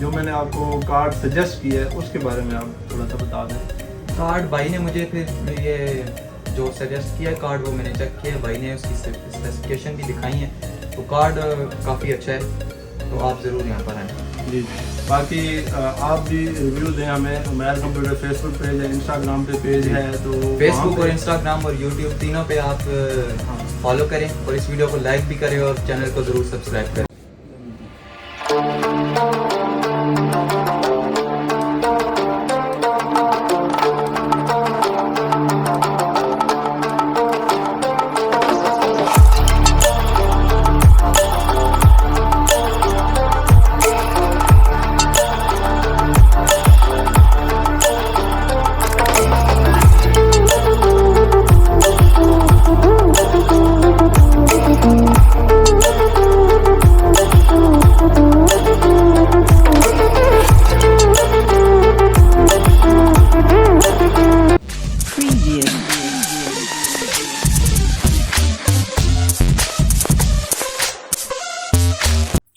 जो मैंने आपको कार्ड सजेस्ट किया है उसके बारे में आप थोड़ा सा बता दें। कार्ड भाई ने मुझे फिर ये जो सजेस्ट किया कार्ड वो मैंने चेक किया, भाई ने उसकी स्पेसिफिकेशन भी दिखाई है, तो कार्ड काफ़ी अच्छा है, तो आप ज़रूर यहाँ पर आएँ। जी, बाकी आप भी रिव्यू दें हमें। उमैर कंप्यूटर फेसबुक पेज है, इंस्टाग्राम पे पेज है, तो फेसबुक और इंस्टाग्राम और यूट्यूब तीनों पे आप फॉलो करें और इस वीडियो को लाइक भी करें और चैनल को ज़रूर सब्सक्राइब करें।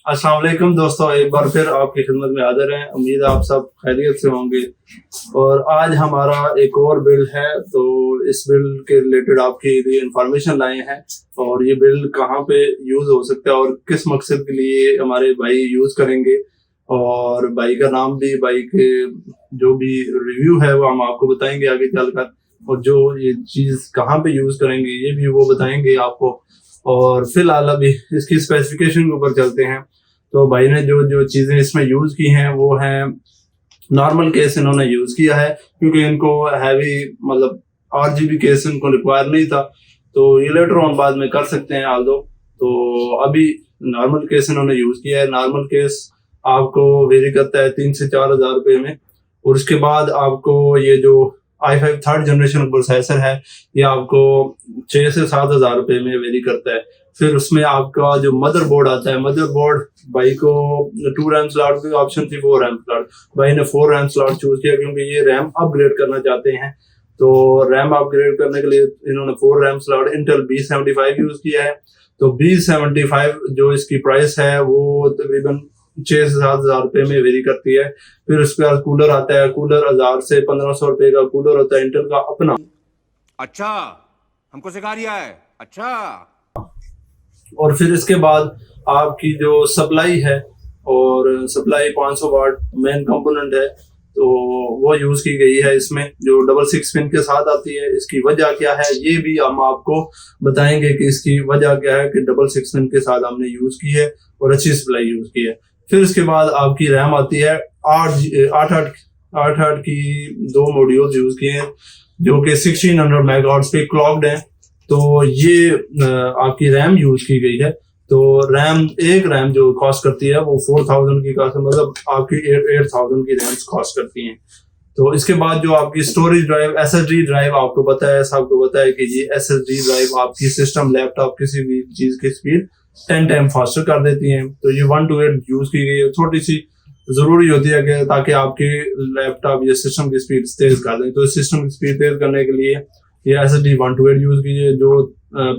अस्सलाम वालेकुम दोस्तों, एक बार फिर आपकी खिदमत में हाजिर हैं। उम्मीद है आप सब खैरियत से होंगे। और आज हमारा एक और बिल्ड है, तो इस बिल्ड के रिलेटेड आपके लिए इंफॉर्मेशन लाए हैं और ये बिल्ड कहाँ पे यूज हो सकता है और किस मकसद के लिए हमारे भाई यूज करेंगे, और भाई का नाम भी, भाई के जो भी रिव्यू है वो हम आपको बताएंगे आगे चलकर, और जो ये चीज कहाँ पे यूज करेंगे ये भी वो बताएंगे आपको। और फिलहाल अभी इसकी स्पेसिफिकेशन के ऊपर चलते हैं। तो भाई ने जो जो चीजें इसमें यूज की हैं वो है नॉर्मल केस इन्होंने यूज किया है, क्योंकि इनको हैवी मतलब RGB केस इनको रिक्वायर नहीं था, तो ये लेटर ऑन बाद में कर सकते हैं आल दो। तो अभी नॉर्मल केस इन्होंने यूज किया है। नॉर्मल केस आपको वेरी करता है 3 से 4 हज़ार रुपये में, और उसके बाद आपको ये जो i5 थर्ड जनरेशन प्रोसेसर है ये आपको 6 से 7 हज़ार रुपये में वेरी करता है। फिर उसमें आपका जो मदरबोर्ड आता है, मदरबोर्ड भाई को 2 रैम स्लॉट की ऑप्शन थी, 4 रैम स्लॉट, भाई ने 4 रैम स्लॉट चूज किया क्योंकि ये रैम अपग्रेड करना चाहते हैं। तो रैम अपग्रेड करने के लिए इन्होंने 4 RAM slot Intel B75 use किया है। तो B75 जो इसकी प्राइस है वो तकरीबन 6 से 7 हज़ार रुपये में वेरी करती है। फिर उसके बाद कूलर आता है, कूलर 1000 से 1500 रुपये का कूलर होता है इंटेल का अपना। अच्छा, हमको सिखा रिया है। अच्छा, और फिर इसके बाद आपकी जो सप्लाई है, और सप्लाई 500 वाट मेन कंपोनेंट है, तो वो यूज की गई है इसमें, जो 6 पिन के साथ आती है। इसकी वजह क्या है ये भी हम आपको बताएंगे कि इसकी वजह क्या है कि 6 पिन के साथ हमने यूज की है और अच्छी सप्लाई यूज की है। फिर उसके बाद आपकी रैम आती है 8 की 2 मॉड्यूल्स यूज किए हैं जो कि 1600 मेगाहर्ट्ज पे क्लॉक्ड हैं। तो ये आपकी रैम यूज की गई है। तो एक रैम जो कॉस्ट करती है वो 4000 की कॉस्ट, मतलब आपकी 8000 की रैम्स कॉस्ट करती हैं। तो इसके बाद जो आपकी स्टोरेज ड्राइव, SSD ड्राइव, आपको पता है, सबको पता है कि ये SSD ड्राइव आपकी सिस्टम, लैपटॉप, किसी भी चीज की स्पीड 10 टाइम फास्टर कर देती हैं। तो ये 1 to 8 यूज की गई है, थोड़ी सी जरूरी होती है कि ताकि आपके लैपटॉप या सिस्टम की स्पीड तेज कर दें। तो सिस्टम की स्पीड तेज करने के लिए ये SSD 1 to 8 यूज कीजिए, जो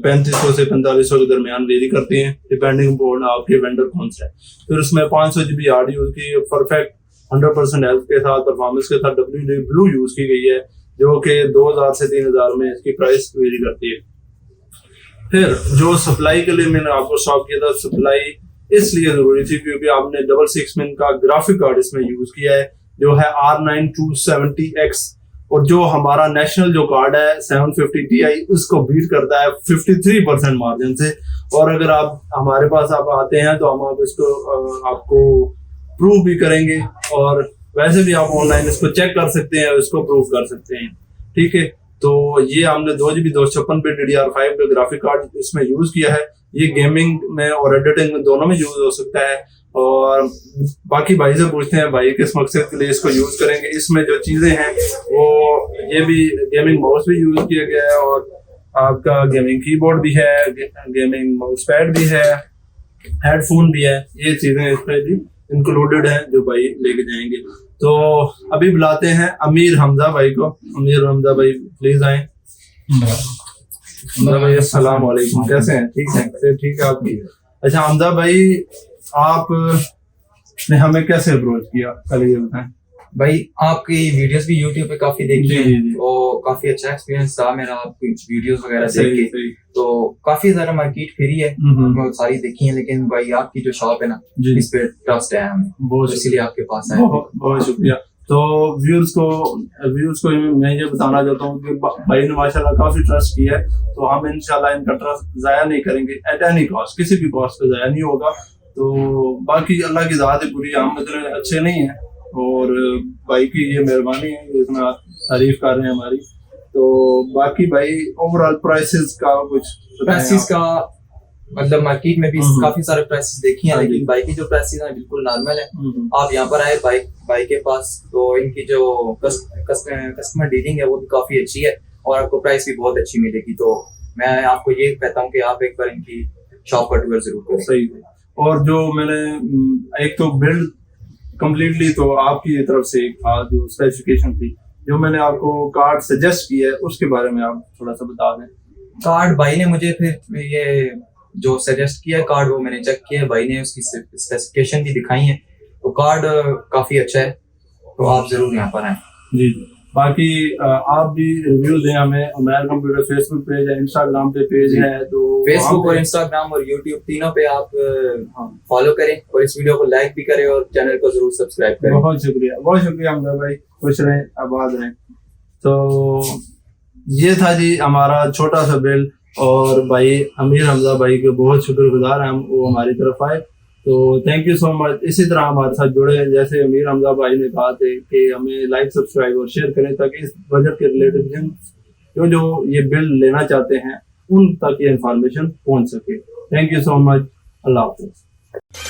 3500 से 4500 के दरमियान वेरी करती हैं डिपेंडिंग अपॉन आपके वेंडर कौन सा है। फिर उसमें 500 GB हार्ड यूज की, परफेक्ट 100% हेल्थ के साथ, परफॉर्मेंस के साथ WD ब्लू यूज की गई है, जो कि 2000 से 3000 में इसकी प्राइस वेरी करती है। फिर जो सप्लाई के लिए मैंने आपको स्टॉप किया था, सप्लाई इसलिए जरूरी थी क्योंकि आपने 6 पिन का ग्राफिक कार्ड इसमें यूज किया है जो है R9 270X, और जो हमारा नेशनल जो कार्ड है 750 Ti उसको बीट करता है 53% मार्जिन से। और अगर आप हमारे पास आप आते हैं तो हम आप इसको आपको प्रूव भी करेंगे, और वैसे भी आप ऑनलाइन इसको चेक कर सकते हैं और इसको प्रूव कर सकते हैं। ठीक है, तो ये हमने 2GB 256 DDR5 का ग्राफिक कार्ड इसमें यूज किया है। ये गेमिंग में और एडिटिंग में दोनों में यूज हो सकता है। और बाकी भाई से पूछते हैं भाई किस मकसद के लिए इसको यूज करेंगे। इसमें जो चीजें हैं वो ये भी गेमिंग माउस भी यूज किया गया है, और आपका गेमिंग कीबोर्ड भी है, गेमिंग माउस पैड भी है, हेडफोन भी है। ये चीजें इसमें भी इंक्लूडेड है जो भाई लेके जाएंगे। तो अभी बुलाते हैं अमीर हमजा भाई को। अमीर हमजा भाई प्लीज आए। हमजा भाई अस्सलाम वालेकुम, कैसे हैं? ठीक है, ठीक है आपकी। अच्छा हमजा भाई, आप ने हमें कैसे अप्रोच किया, कल ये बताएं। भाई आपकी वीडियोस भी यूट्यूब पे काफी देखी जी, है, जी, जी। और काफी अच्छा एक्सपीरियंस था मेरा आपकी वीडियोस वगैरह देख सही के। सही। तो काफी ज्यादा मार्केट फिरी है, मैं सारी देखी है, लेकिन भाई आपकी जो शॉप है ना, जी। इस पे ट्रस्ट है हमें, बहुत तो इसीलिए आपके पास आए। बहुत बहुत शुक्रिया। तो व्यूअर्स को मैं ये बताना चाहता हूँ कि भाई ने माशाल्लाह काफी ट्रस्ट किया है, तो हम इंशाल्लाह इनका ट्रस्ट जाया नहीं करेंगे एट एनी कॉस्ट, किसी भी कॉस्ट पे जाया नहीं होगा। तो बाकी अल्लाह की ज़ात है पूरी, हम इतने अच्छे नहीं हैं, और भाई की ये मेहरबानी है, ये इतना तारीफ कर रहे हैं हमारी। तो बाकी भाई ओवरऑल प्राइसेस का कुछ प्राइसेस का मतलब मार्केट में भी काफी सारे प्राइसेस देखी हैं, हाँ जी। लेकिन बाइक की जो प्राइसेस हैं बिल्कुल नॉर्मल है। हम्म। आप यहाँ पर आए बाइक के पास, तो इनकी जो कस्टमर डीलिंग है वो भी काफी अच्छी है, और आपको प्राइस भी बहुत अच्छी मिलेगी। तो मैं आपको ये कहता हूँ कि आप एक बार इनकी शॉप पर टूर जरूर करें। सही है। और जो मैंने एक तो बिल्ड कंप्लीटली तो आपकी तरफ से एक था, जो स्पेसिफिकेशन थी, जो मैंने आपको कार्ड सजेस्ट किया है उसके बारे में आप थोड़ा सा बता दें। कार्ड भाई ने मुझे फिर ये जो सजेस्ट किया कार्ड, वो मैंने चेक किया, भाई ने उसकी स्पेसिफिकेशन भी दिखाई है, तो कार्ड काफी अच्छा है, तो आप जरूर यहाँ पर आए। जी जी। बाकी आप भी रिव्यू दें हमें, उमैर कंप्यूटर फेसबुक पेज है, इंस्टाग्राम पे पेज है, तो फेसबुक और इंस्टाग्राम और यूट्यूब तीनों पे आप फॉलो करें, और इस वीडियो को लाइक भी करें, और चैनल को जरूर सब्सक्राइब करें। बहुत शुक्रिया हमजा भाई, खुश रहें, आबाद रहें। तो ये था जी हमारा छोटा सा बिल, और भाई अमीर हमजा भाई के बहुत शुक्रगुजार हैं हम, वो हमारी तरफ आए, तो थैंक यू सो मच। इसी तरह हमारे साथ जुड़े, जैसे अमीर हमजा भाई ने कहा थे कि हमें लाइक सब्सक्राइब और शेयर करें, ताकि इस बजट के रिलेटेड जो ये बिल लेना चाहते हैं उन तक ये इंफॉर्मेशन पहुंच सके। Thank you so much. Allah Hafiz.